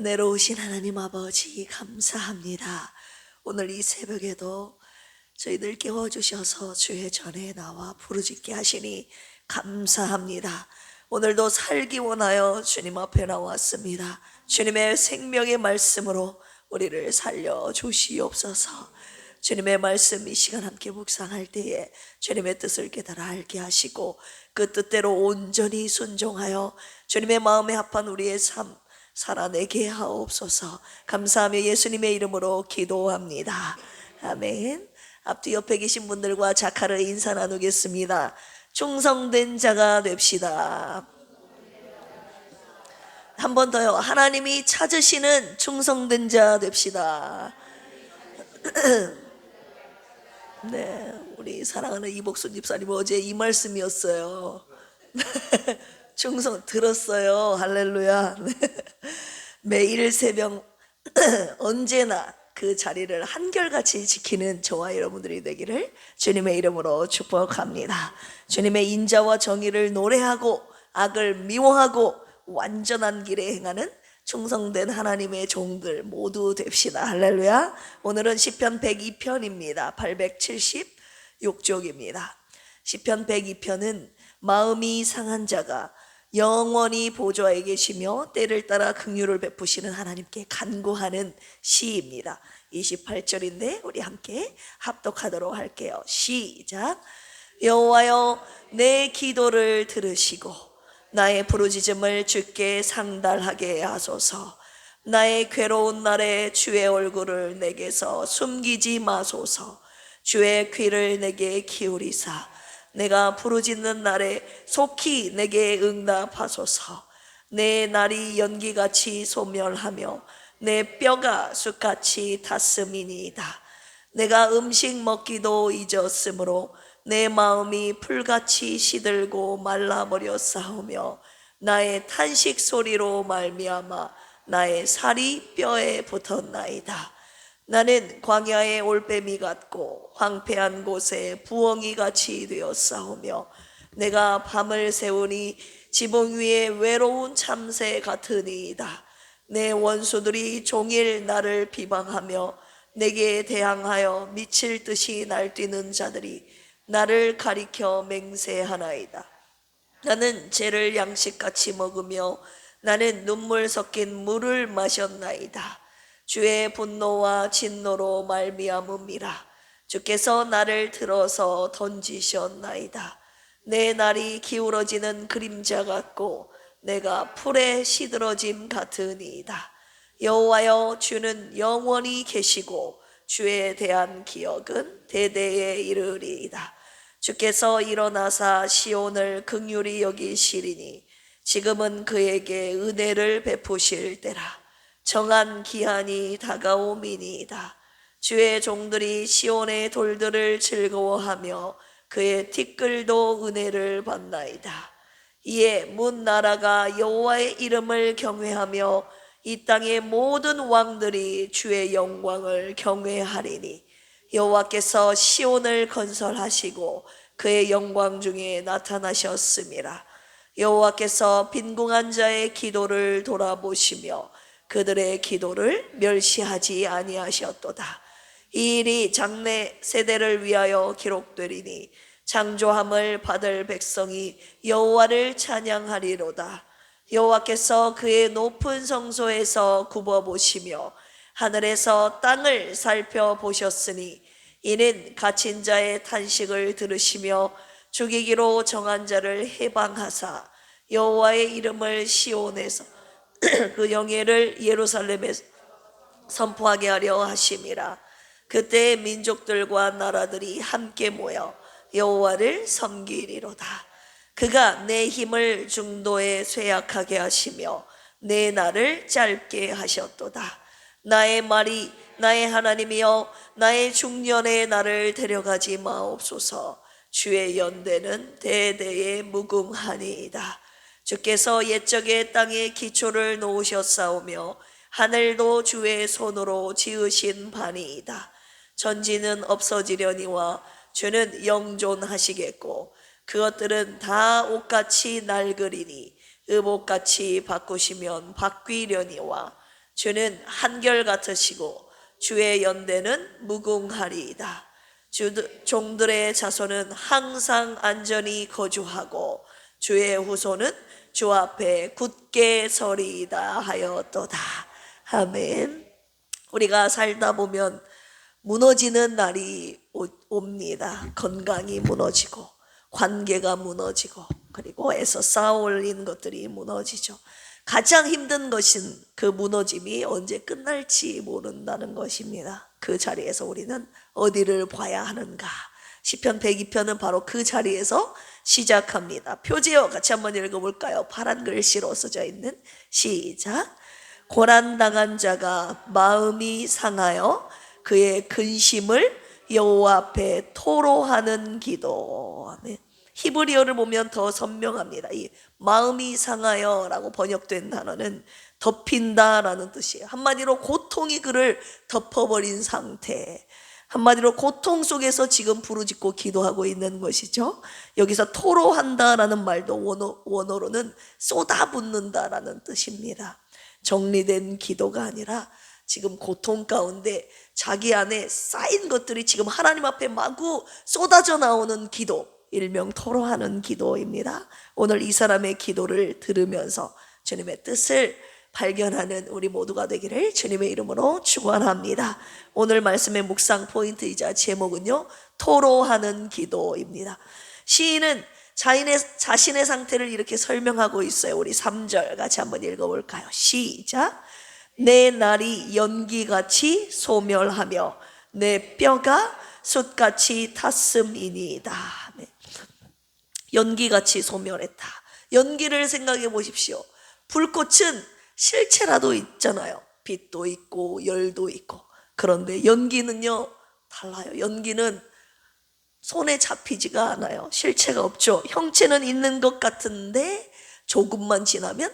은혜로우신 하나님 아버지 감사합니다. 오늘 이 새벽에도 저희들 깨워주셔서 주의 전에 나와 부르짖게 하시니 감사합니다. 오늘도 살기 원하여 주님 앞에 나왔습니다. 주님의 생명의 말씀으로 우리를 살려주시옵소서. 주님의 말씀 이 시간 함께 묵상할 때에 주님의 뜻을 깨달아 알게 하시고 그 뜻대로 온전히 순종하여 주님의 마음에 합한 우리의 삶 살아내게 하옵소서. 감사하며 예수님의 이름으로 기도합니다. 아멘. 앞뒤 옆에 계신 분들과 자카를 인사 나누겠습니다. 충성된 자가 됩시다. 한 번 더요. 하나님이 찾으시는 충성된 자 됩시다. 네, 우리 사랑하는 이복순 집사님 어제 이 말씀이었어요. 충성 들었어요. 할렐루야. 매일 새벽 언제나 그 자리를 한결같이 지키는 저와 여러분들이 되기를 주님의 이름으로 축복합니다. 주님의 인자와 정의를 노래하고 악을 미워하고 완전한 길에 행하는 충성된 하나님의 종들 모두 됩시다. 할렐루야. 오늘은 시편 102편입니다. 876쪽입니다. 시편 102편은 마음이 상한 자가 영원히 보좌에 계시며 때를 따라 긍휼을 베푸시는 하나님께 간구하는 시입니다. 28절인데 우리 함께 합독하도록 할게요. 시작. 여호와여 내 기도를 들으시고 나의 부르짖음을 주께 상달하게 하소서. 나의 괴로운 날에 주의 얼굴을 내게서 숨기지 마소서. 주의 귀를 내게 기울이사 내가 부르짖는 날에 속히 내게 응답하소서. 내 날이 연기같이 소멸하며 내 뼈가 숯같이 탔음이니이다. 내가 음식 먹기도 잊었으므로 내 마음이 풀같이 시들고 말라버렸사오며 나의 탄식 소리로 말미암아 나의 살이 뼈에 붙었나이다. 나는 광야의 올빼미 같고 황폐한 곳에 부엉이같이 되었사오며 내가 밤을 새우니 지붕 위에 외로운 참새 같으니이다. 내 원수들이 종일 나를 비방하며 내게 대항하여 미칠 듯이 날뛰는 자들이 나를 가리켜 맹세하나이다. 나는 죄를 양식같이 먹으며 나는 눈물 섞인 물을 마셨나이다. 주의 분노와 진노로 말미암음이라. 주께서 나를 들어서 던지셨나이다. 내 날이 기울어지는 그림자 같고 내가 풀에 시들어짐 같으니이다. 여호와여 주는 영원히 계시고 주에 대한 기억은 대대에 이르리이다. 주께서 일어나사 시온을 긍휼히 여기시리니 지금은 그에게 은혜를 베푸실 때라. 정한 기한이 다가오미니이다. 주의 종들이 시온의 돌들을 즐거워하며 그의 티끌도 은혜를 받나이다. 이에 문 나라가 여호와의 이름을 경외하며 이 땅의 모든 왕들이 주의 영광을 경외하리니 여호와께서 시온을 건설하시고 그의 영광 중에 나타나셨음이라. 여호와께서 빈궁한 자의 기도를 돌아보시며 그들의 기도를 멸시하지 아니하셨도다. 이 일이 장래 세대를 위하여 기록되리니 창조함을 받을 백성이 여호와를 찬양하리로다. 여호와께서 그의 높은 성소에서 굽어보시며 하늘에서 땅을 살펴보셨으니 이는 갇힌 자의 탄식을 들으시며 죽이기로 정한 자를 해방하사 여호와의 이름을 시온에서 그 영예를 예루살렘에 선포하게 하려 하심이라. 그때 민족들과 나라들이 함께 모여 여호와를 섬기리로다. 그가 내 힘을 중도에 쇠약하게 하시며 내 날을 짧게 하셨도다. 나의 말이 나의 하나님이여 나의 중년에 나를 데려가지 마옵소서. 주의 연대는 대대에 무궁하니이다. 주께서 옛적에 땅에 기초를 놓으셨사오며 하늘도 주의 손으로 지으신 바니이다. 전지는 없어지려니와 주는 영존하시겠고 그것들은 다 옷같이 낡으리니 의복같이 바꾸시면 바뀌려니와 주는 한결같으시고 주의 연대는 무궁하리이다. 종들의 자손은 항상 안전히 거주하고 주의 후손은 주 앞에 굳게 서리이다 하였도다. 아멘. 우리가 살다 보면 무너지는 날이 옵니다. 건강이 무너지고 관계가 무너지고 그리고 애써 쌓아올린 것들이 무너지죠. 가장 힘든 것은 그 무너짐이 언제 끝날지 모른다는 것입니다. 그 자리에서 우리는 어디를 봐야 하는가? 시편 102편은 바로 그 자리에서 시작합니다. 표제어 같이 한번 읽어볼까요? 파란 글씨로 써져 있는 시작. 고난당한 자가 마음이 상하여 그의 근심을 여호와 앞에 토로하는 기도. 아멘. 히브리어를 보면 더 선명합니다. 이 마음이 상하여 라고 번역된 단어는 덮인다라는 뜻이에요. 한마디로 고통이 그를 덮어버린 상태, 한마디로 고통 속에서 지금 부르짖고 기도하고 있는 것이죠. 여기서 토로한다라는 말도 원어로는 쏟아붓는다라는 뜻입니다. 정리된 기도가 아니라 지금 고통 가운데 자기 안에 쌓인 것들이 지금 하나님 앞에 마구 쏟아져 나오는 기도, 일명 토로하는 기도입니다. 오늘 이 사람의 기도를 들으면서 주님의 뜻을 발견하는 우리 모두가 되기를 주님의 이름으로 축원합니다. 오늘 말씀의 묵상 포인트이자 제목은요, 토로하는 기도입니다. 시인은 자신의 상태를 이렇게 설명하고 있어요. 우리 3절 같이 한번 읽어볼까요? 시작. 내 날이 연기같이 소멸하며 내 뼈가 숯같이 탔음이니이다. 연기같이 소멸했다. 연기를 생각해 보십시오. 불꽃은 실체라도 있잖아요. 빛도 있고 열도 있고. 그런데 연기는요, 달라요. 연기는 손에 잡히지가 않아요. 실체가 없죠. 형체는 있는 것 같은데 조금만 지나면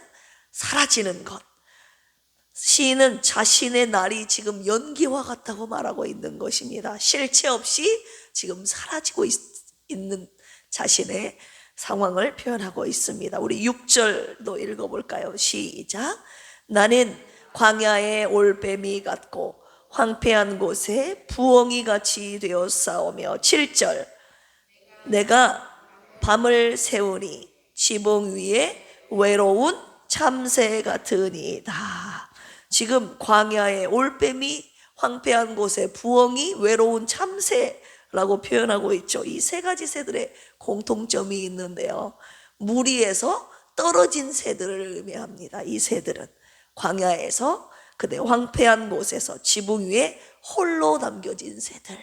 사라지는 것. 시인은 자신의 날이 지금 연기와 같다고 말하고 있는 것입니다. 실체 없이 지금 사라지고 있는 자신의 상황을 표현하고 있습니다. 우리 6절도 읽어볼까요? 시작. 나는 광야의 올빼미 같고 황폐한 곳에 부엉이 같이 되었사오며 7절. 내가 밤을 새우니 지붕 위에 외로운 참새 같으니이다. 지금 광야의 올빼미, 황폐한 곳에 부엉이, 외로운 참새라고 표현하고 있죠. 이 세 가지 새들의 공통점이 있는데요, 무리에서 떨어진 새들을 의미합니다. 이 새들은 광야에서, 그대 황폐한 곳에서 지붕 위에 홀로 남겨진 새들.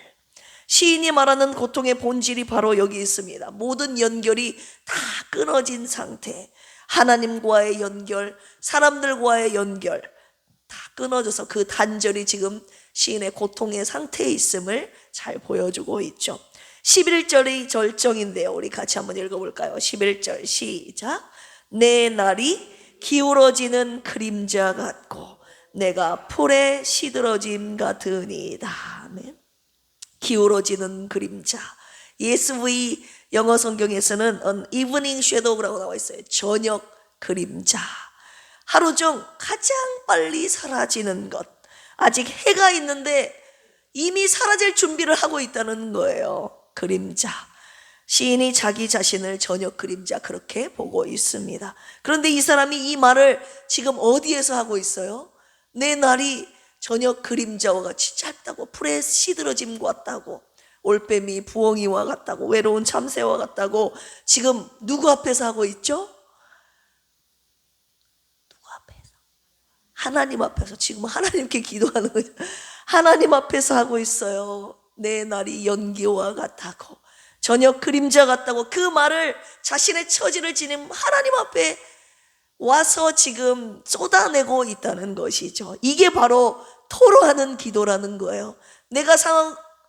시인이 말하는 고통의 본질이 바로 여기 있습니다. 모든 연결이 다 끊어진 상태, 하나님과의 연결, 사람들과의 연결 다 끊어져서 그 단절이 지금 시인의 고통의 상태에 있음을 잘 보여주고 있죠. 11절의 절정인데요, 우리 같이 한번 읽어볼까요? 11절 시작. 내 날이 기울어지는 그림자 같고 내가 풀에 시들어짐 같으니이다. 아멘. 기울어지는 그림자. ESV 영어 성경에서는 an evening shadow라고 나와 있어요. 저녁 그림자. 하루 중 가장 빨리 사라지는 것. 아직 해가 있는데 이미 사라질 준비를 하고 있다는 거예요. 그림자. 시인이 자기 자신을 저녁 그림자 그렇게 보고 있습니다. 그런데 이 사람이 이 말을 지금 어디에서 하고 있어요? 내 날이 저녁 그림자와 같이 짧다고, 풀에 시들어짐과 같다고, 올빼미 부엉이와 같다고, 외로운 참새와 같다고 지금 누구 앞에서 하고 있죠? 누구 앞에서? 하나님 앞에서. 지금 하나님께 기도하는 거죠. 하나님 앞에서 하고 있어요. 내 날이 연기와 같다고, 저녁 그림자 같다고, 그 말을 자신의 처지를 지닌 하나님 앞에 와서 지금 쏟아내고 있다는 것이죠. 이게 바로 토로하는 기도라는 거예요. 내가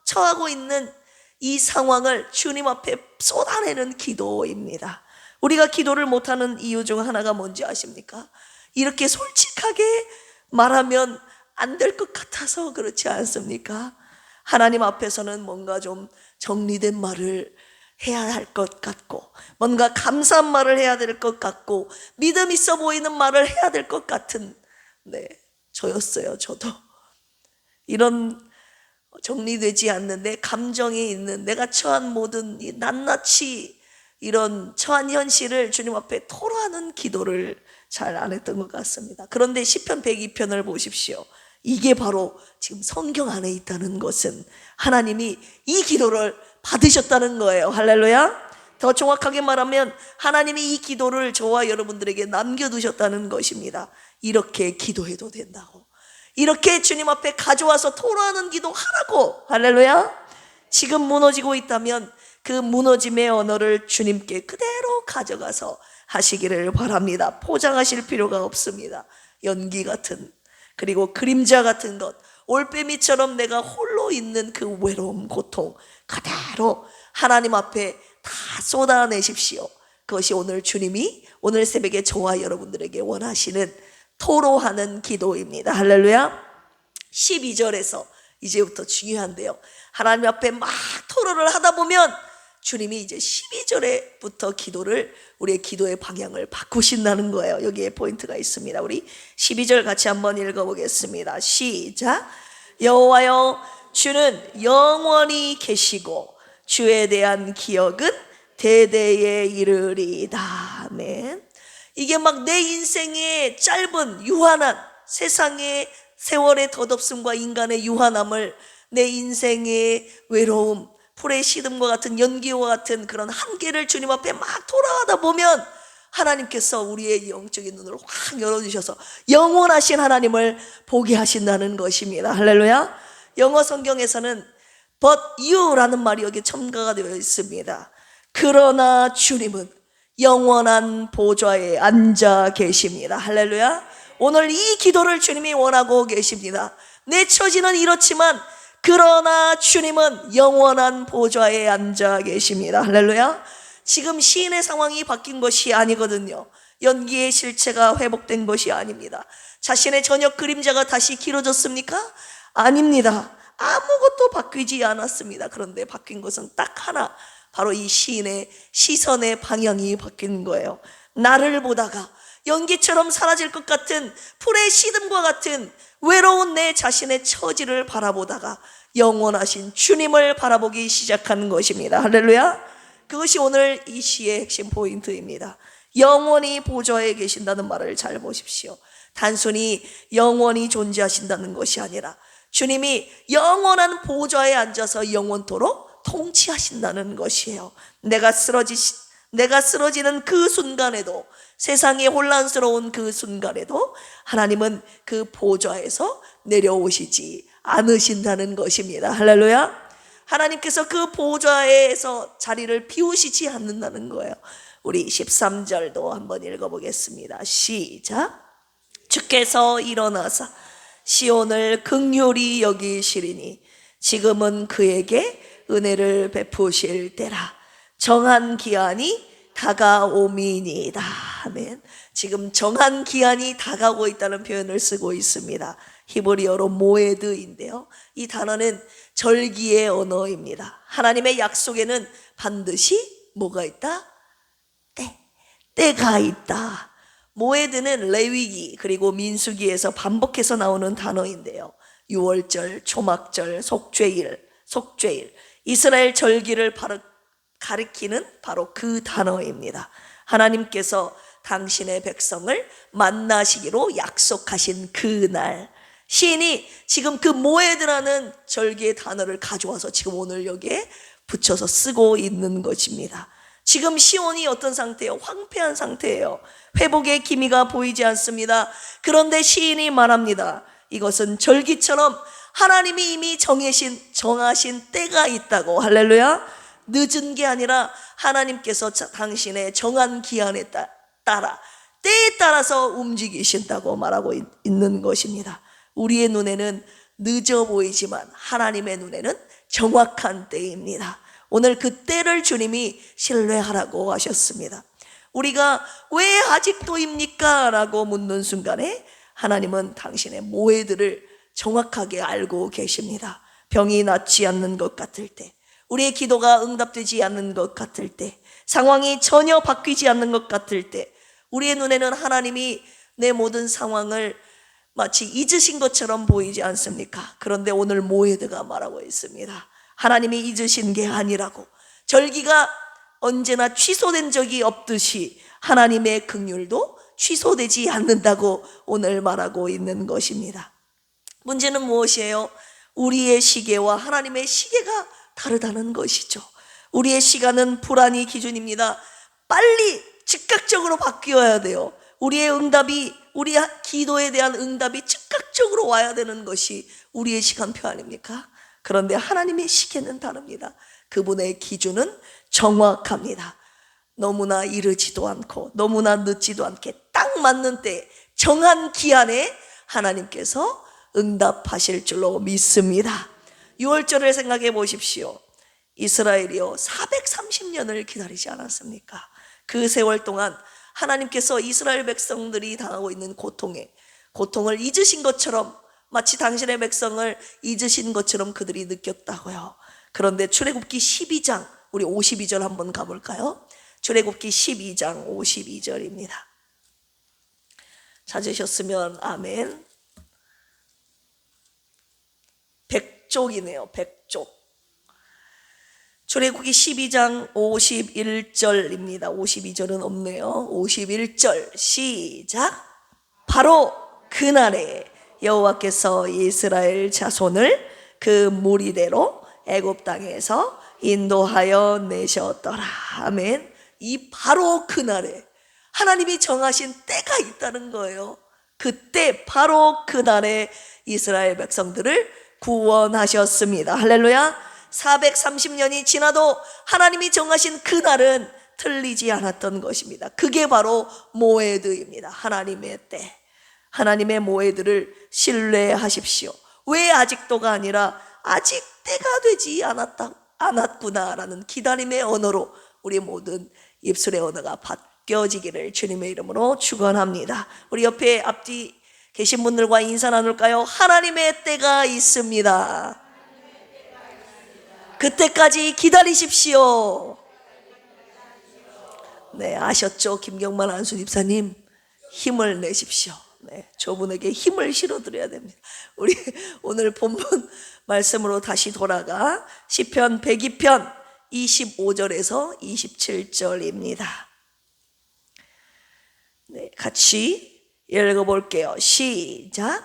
처하고 있는 이 상황을 주님 앞에 쏟아내는 기도입니다. 우리가 기도를 못하는 이유 중 하나가 뭔지 아십니까? 이렇게 솔직하게 말하면 안 될 것 같아서 그렇지 않습니까? 하나님 앞에서는 뭔가 좀 정리된 말을 해야 할 것 같고, 뭔가 감사한 말을 해야 될 것 같고, 믿음 있어 보이는 말을 해야 될 것 같은, 저였어요. 저도 이런 정리되지 않는 내 감정에 있는 내가 처한 모든 이 낱낱이 이런 처한 현실을 주님 앞에 토로하는 기도를 잘 안 했던 것 같습니다. 그런데 시편 102편을 보십시오. 이게 바로 지금 성경 안에 있다는 것은 하나님이 이 기도를 받으셨다는 거예요. 할렐루야. 더 정확하게 말하면 하나님이 이 기도를 저와 여러분들에게 남겨두셨다는 것입니다. 이렇게 기도해도 된다고, 이렇게 주님 앞에 가져와서 토로하는 기도 하라고. 할렐루야. 지금 무너지고 있다면 그 무너짐의 언어를 주님께 그대로 가져가서 하시기를 바랍니다. 포장하실 필요가 없습니다. 연기 같은, 그리고 그림자 같은 것, 올빼미처럼 내가 홀로 있는 그 외로움, 고통 그대로 하나님 앞에 다 쏟아내십시오. 그것이 오늘 주님이 오늘 새벽에 저와 여러분들에게 원하시는 토로하는 기도입니다. 할렐루야. 12절에서 이제부터 중요한데요, 하나님 앞에 막 토로를 하다 보면 주님이 이제 12절에부터 기도를, 우리의 기도의 방향을 바꾸신다는 거예요. 여기에 포인트가 있습니다. 우리 12절 같이 한번 읽어보겠습니다. 시작. 여호와여, 주는 영원히 계시고 주에 대한 기억은 대대에 이르리이다. 아멘. 이게 막 내 인생의 짧은 유한한, 세상의 세월의 덧없음과 인간의 유한함을, 내 인생의 외로움, 풀의 시듬과 같은, 연기와 같은 그런 한계를 주님 앞에 막 돌아가다 보면 하나님께서 우리의 영적인 눈을 확 열어주셔서 영원하신 하나님을 보게 하신다는 것입니다. 할렐루야. 영어 성경에서는 But you라는 말이 여기 첨가가 되어 있습니다. 그러나 주님은 영원한 보좌에 앉아 계십니다. 할렐루야. 오늘 이 기도를 주님이 원하고 계십니다. 내 처지는 이렇지만 그러나 주님은 영원한 보좌에 앉아 계십니다. 할렐루야. 지금 시인의 상황이 바뀐 것이 아니거든요. 연기의 실체가 회복된 것이 아닙니다. 자신의 저녁 그림자가 다시 길어졌습니까? 아닙니다. 아무것도 바뀌지 않았습니다. 그런데 바뀐 것은 딱 하나, 바로 이 시인의 시선의 방향이 바뀐 거예요. 나를 보다가 연기처럼 사라질 것 같은 풀의 시듬과 같은 외로운 내 자신의 처지를 바라보다가 영원하신 주님을 바라보기 시작한 것입니다. 할렐루야. 그것이 오늘 이 시의 핵심 포인트입니다. 영원히 보좌에 계신다는 말을 잘 보십시오. 단순히 영원히 존재하신다는 것이 아니라 주님이 영원한 보좌에 앉아서 영원토록 통치하신다는 것이에요. 내가 쓰러지는 그 순간에도, 세상의 혼란스러운 그 순간에도 하나님은 그 보좌에서 내려오시지 않으신다는 것입니다. 할렐루야. 하나님께서 그 보좌에서 자리를 비우시지 않는다는 거예요. 우리 13절도 한번 읽어보겠습니다. 시작. 주께서 일어나사 시온을 긍휼히 여기시리니 지금은 그에게 은혜를 베푸실 때라. 정한 기한이 다가오미니이다. 아멘. 지금 정한 기한이 다가오고 있다는 표현을 쓰고 있습니다. 히브리어로 모에드인데요, 이 단어는 절기의 언어입니다. 하나님의 약속에는 반드시 뭐가 있다? 때가 있다. 모에드는 레위기 그리고 민수기에서 반복해서 나오는 단어인데요, 유월절, 초막절, 속죄일, 이스라엘 절기를 가리키는 바로 그 단어입니다. 하나님께서 당신의 백성을 만나시기로 약속하신 그날, 시인이 지금 그 모에드라는 절기의 단어를 가져와서 지금 오늘 여기에 붙여서 쓰고 있는 것입니다. 지금 시온이 어떤 상태예요? 황폐한 상태예요. 회복의 기미가 보이지 않습니다. 그런데 시인이 말합니다. 이것은 절기처럼 하나님이 이미 정하신 때가 있다고. 할렐루야. 늦은 게 아니라 하나님께서 당신의 정한 기한에 따라, 때에 따라서 움직이신다고 말하고 있는 것입니다. 우리의 눈에는 늦어 보이지만 하나님의 눈에는 정확한 때입니다. 오늘 그 때를 주님이 신뢰하라고 하셨습니다. 우리가 왜 아직도입니까? 라고 묻는 순간에 하나님은 당신의 모해들을 정확하게 알고 계십니다. 병이 낫지 않는 것 같을 때, 우리의 기도가 응답되지 않는 것 같을 때, 상황이 전혀 바뀌지 않는 것 같을 때, 우리의 눈에는 하나님이 내 모든 상황을 마치 잊으신 것처럼 보이지 않습니까? 그런데 오늘 모에드가 말하고 있습니다. 하나님이 잊으신 게 아니라고. 절기가 언제나 취소된 적이 없듯이 하나님의 긍휼도 취소되지 않는다고 오늘 말하고 있는 것입니다. 문제는 무엇이에요? 우리의 시계와 하나님의 시계가 다르다는 것이죠. 우리의 시간은 불안이 기준입니다. 빨리 즉각적으로 바뀌어야 돼요. 우리의 응답이, 우리의 기도에 대한 응답이 즉각적으로 와야 되는 것이 우리의 시간표 아닙니까? 그런데 하나님의 시계는 다릅니다. 그분의 기준은 정확합니다. 너무나 이르지도 않고 너무나 늦지도 않게 딱 맞는 때 정한 기한에 하나님께서 응답하실 줄로 믿습니다. 6월절을 생각해 보십시오. 이스라엘이요 430년을 기다리지 않았습니까? 그 세월 동안 하나님께서 이스라엘 백성들이 당하고 있는 고통을 잊으신 것처럼, 마치 당신의 백성을 잊으신 것처럼 그들이 느꼈다고요. 그런데 출애굽기 12장, 우리 52절 한번 가볼까요? 출애굽기 12장 52절입니다. 찾으셨으면 아멘. 백족이네요. 백족. 출애굽기 12장 51절입니다. 52절은 없네요. 51절 시작. 바로 그날에 여호와께서 이스라엘 자손을 그 무리대로 애굽 땅에서 인도하여 내셨더라. 아멘. 이 바로 그날에 하나님이 정하신 때가 있다는 거예요. 그때 바로 그날에 이스라엘 백성들을 구원하셨습니다. 할렐루야. 430년이 지나도 하나님이 정하신 그날은 틀리지 않았던 것입니다. 그게 바로 모에드입니다. 하나님의 때. 하나님의 모에드를 신뢰하십시오. 왜 아직도가 아니라 아직 때가 되지 않았구나라는 기다림의 언어로 우리 모든 입술의 언어가 바뀌어지기를 주님의 이름으로 축원합니다. 우리 옆에 앞뒤 계신 분들과 인사 나눌까요? 하나님의 때가 있습니다. 그때까지 기다리십시오. 네, 아셨죠? 김경만 안수 집사님, 힘을 내십시오. 네, 저분에게 힘을 실어드려야 됩니다. 우리 오늘 본문 말씀으로 다시 돌아가 시편 102편 25절에서 27절입니다. 네, 같이 읽어볼게요. 시작.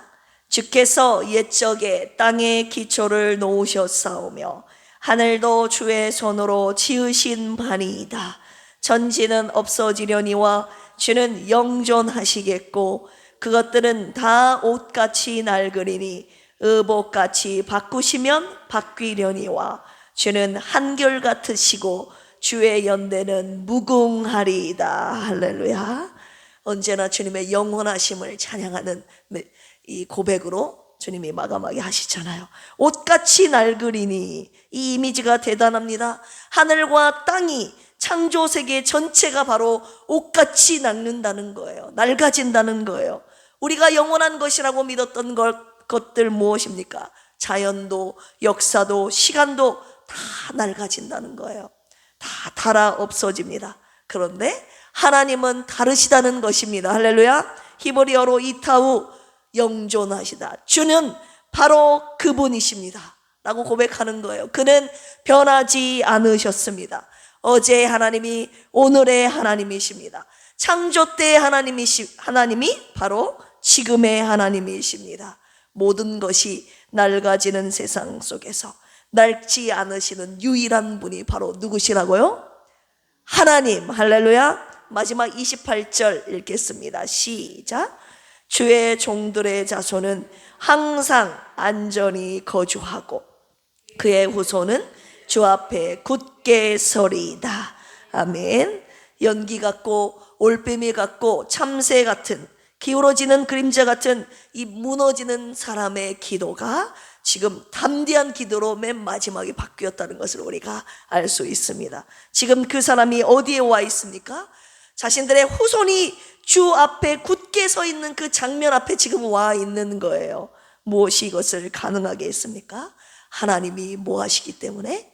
주께서 옛적에 땅에 기초를 놓으셨사오며 하늘도 주의 손으로 지으신 바니이다. 전지는 없어지려니와 주는 영존하시겠고 그것들은 다 옷같이 낡으리니 의복같이 바꾸시면 바뀌려니와 주는 한결같으시고 주의 연대는 무궁하리이다. 할렐루야. 언제나 주님의 영원하심을 찬양하는 이 고백으로 주님이 마감하게 하시잖아요. 옷같이 낡으리니, 이 이미지가 대단합니다. 하늘과 땅이, 창조세계 전체가 바로 옷같이 낡는다는 거예요. 낡아진다는 거예요. 우리가 영원한 것이라고 믿었던 것들 무엇입니까? 자연도 역사도 시간도 다 낡아진다는 거예요. 다 닳아 없어집니다. 그런데 하나님은 다르시다는 것입니다. 할렐루야. 히브리어로 이타우, 영존하시다. 주는 바로 그분이십니다 라고 고백하는 거예요. 그는 변하지 않으셨습니다. 어제의 하나님이 오늘의 하나님이십니다. 창조 때의 하나님이 바로 지금의 하나님이십니다. 모든 것이 낡아지는 세상 속에서 낡지 않으시는 유일한 분이 바로 누구시라고요? 하나님. 할렐루야. 마지막 28절 읽겠습니다. 시작. 주의 종들의 자손은 항상 안전히 거주하고 그의 후손은 주 앞에 굳게 서리이다. 아멘. 연기 같고 올빼미 같고 참새 같은, 기울어지는 그림자 같은 이 무너지는 사람의 기도가 지금 담대한 기도로 맨 마지막에 바뀌었다는 것을 우리가 알 수 있습니다. 지금 그 사람이 어디에 와 있습니까? 자신들의 후손이 주 앞에 굳게 서 있는 그 장면 앞에 지금 와 있는 거예요. 무엇이 이것을 가능하게 했습니까? 하나님이 뭐 하시기 때문에?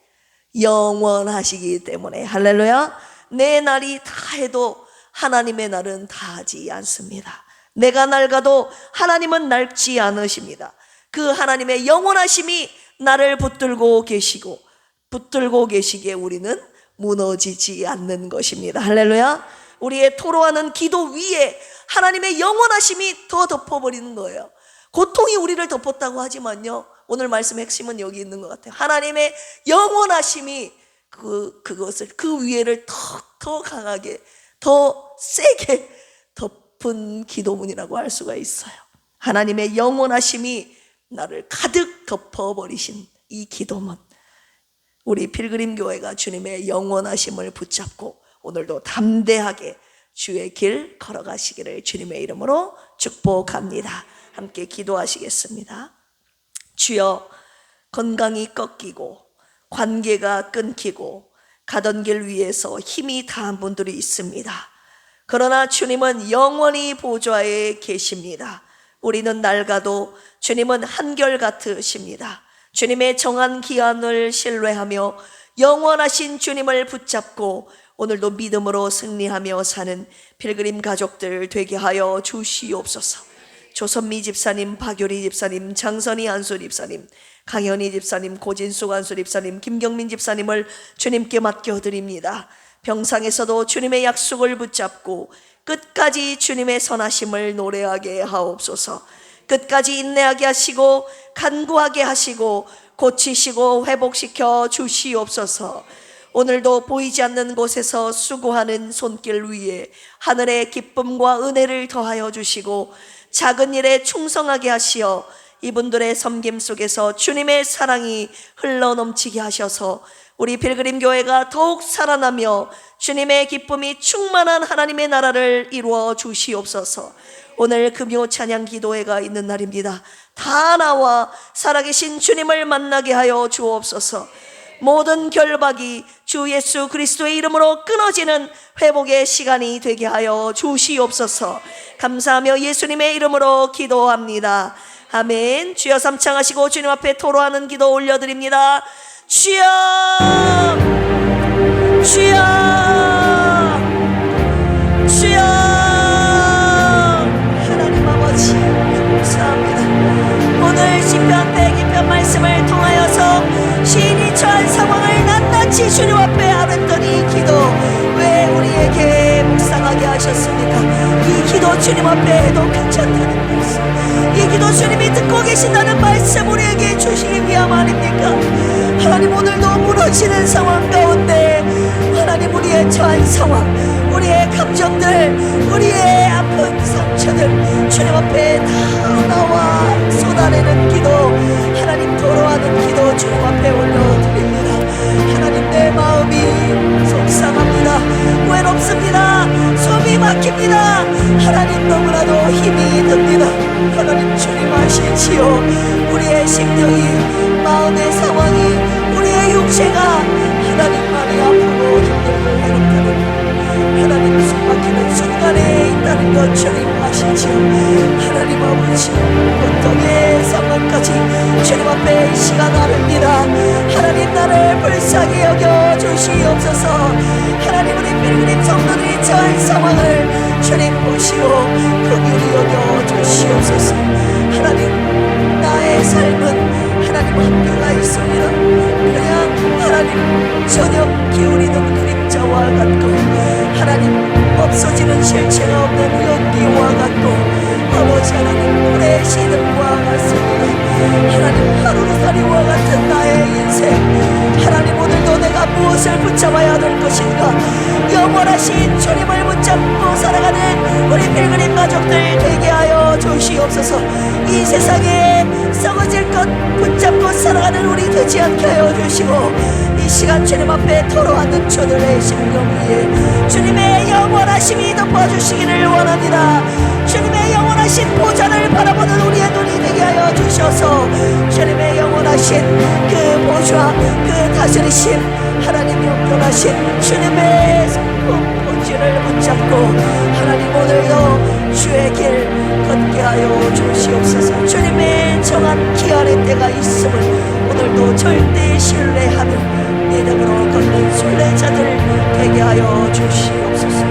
영원하시기 때문에. 할렐루야. 내 날이 다 해도 하나님의 날은 다 하지 않습니다. 내가 낡아도 하나님은 낡지 않으십니다. 그 하나님의 영원하심이 나를 붙들고 계시기에 우리는 무너지지 않는 것입니다. 할렐루야. 우리의 토로하는 기도 위에 하나님의 영원하심이 더 덮어버리는 거예요. 고통이 우리를 덮었다고 하지만요, 오늘 말씀의 핵심은 여기 있는 것 같아요. 하나님의 영원하심이 그것을, 그 위에를 더 강하게, 더 세게 덮은 기도문이라고 할 수가 있어요. 하나님의 영원하심이 나를 가득 덮어버리신 이 기도문, 우리 필그림교회가 주님의 영원하심을 붙잡고 오늘도 담대하게 주의 길 걸어가시기를 주님의 이름으로 축복합니다. 함께 기도하시겠습니다. 주여, 건강이 꺾이고 관계가 끊기고 가던 길 위에서 힘이 다한 분들이 있습니다. 그러나 주님은 영원히 보좌에 계십니다. 우리는 낡아도 주님은 한결같으십니다. 주님의 정한 기한을 신뢰하며 영원하신 주님을 붙잡고 오늘도 믿음으로 승리하며 사는 필그림 가족들 되게 하여 주시옵소서. 조선미 집사님, 박효리 집사님, 장선희 안수 집사님, 강현희 집사님, 고진숙 안수 집사님, 김경민 집사님을 주님께 맡겨드립니다. 병상에서도 주님의 약속을 붙잡고 끝까지 주님의 선하심을 노래하게 하옵소서. 끝까지 인내하게 하시고 간구하게 하시고 고치시고 회복시켜 주시옵소서. 오늘도 보이지 않는 곳에서 수고하는 손길 위에 하늘의 기쁨과 은혜를 더하여 주시고 작은 일에 충성하게 하시어 이분들의 섬김 속에서 주님의 사랑이 흘러넘치게 하셔서 우리 필그림 교회가 더욱 살아나며 주님의 기쁨이 충만한 하나님의 나라를 이루어 주시옵소서. 오늘 금요 찬양 기도회가 있는 날입니다. 다 나와 살아계신 주님을 만나게 하여 주옵소서. 모든 결박이 주 예수 그리스도의 이름으로 끊어지는 회복의 시간이 되게 하여 주시옵소서. 감사하며 예수님의 이름으로 기도합니다. 아멘. 주여 삼창하시고 주님 앞에 토로하는 기도 올려드립니다. 주여, 주여, 주여. 하나님 아버지 감사합니다. 오늘 시편 102편 말씀을 통하여서 시인이 처한 상황을 낱낱이 주님 앞에 아뢰더니 기도 왜 우리에게 묵상하게 하셨습니까? 이 기도 주님 앞에 해도 괜찮다는 말씀, 이 기도 주님이 듣고 계신다는 말씀 우리에게 주시기 위함 아닙니까? 하나님, 오늘도 무너지는 상황 가운데 하나님, 우리의 처한 상황, 우리의 감정들, 우리의 아픈 상처들 주님 앞에 다 나와 쏟아내는 기도, 하나님 토로하는 기도 주님 앞에 올려드립니다. 하나님, 내 마음이 속상합니다. 외롭습니다. 숨이 막힙니다. 하나님, 너무나도 힘이 듭니다. 하나님, 주님 아시지요. 우리의 심령이, 마음의 상황이, 우리의 육체가 하나님 많이 아프고 힘들고 외롭다는 하나님 숨 막히는 순간에 있다는 것 주님 아시지요. 하나님 아버지, 고통의 상황까지 주님 앞에 이 시간 아릅니다. 하나님, 나를 불쌍히 여겨 주시옵소서. 하나님, 우리 필그림 성도들이 처한 상황을 주님 보시고 긍휼히 여겨 주시옵소서. 하나님, 나의 삶은 하나님 한계가 있습니다. 그냥 하나님 저녁 기울이는 그림자와 같고 하나님 없어지는 실체가 없는 연기와 같고 아버지 하나님 물의 시름과 같습니다. 하나님, 하루살이와 같은 나의 인생, 하나님 오늘도 내가 무엇을 붙잡아야 될 것인가? 영원하신 주님을 붙잡고 살아가는 우리 필그림 가족들 되게 하여 주시옵소서. 이 세상에 썩어질 것 붙잡고 살아가는 우리 되지 않게 하여 주시고 이 시간 주님 앞에 토로하는 저들의 심령 위에 주님의 영원하심이 덮어주시기를 원합니다. 주님의 영원하신 보좌를 바라보는 우리의 눈이 되게 하여 주셔서 주님의 영원하신 그 보좌, 그 다스리심, 하나님 영원하신 주님의 본질을 붙잡고 하나님 오늘도 주의 길 걷게 하여 주시옵소서. 주님의 정한 기한의 때가 있음을 오늘도 절대 신뢰하는 믿음으로 걷는 순례자들 되게 하여 주시옵소서.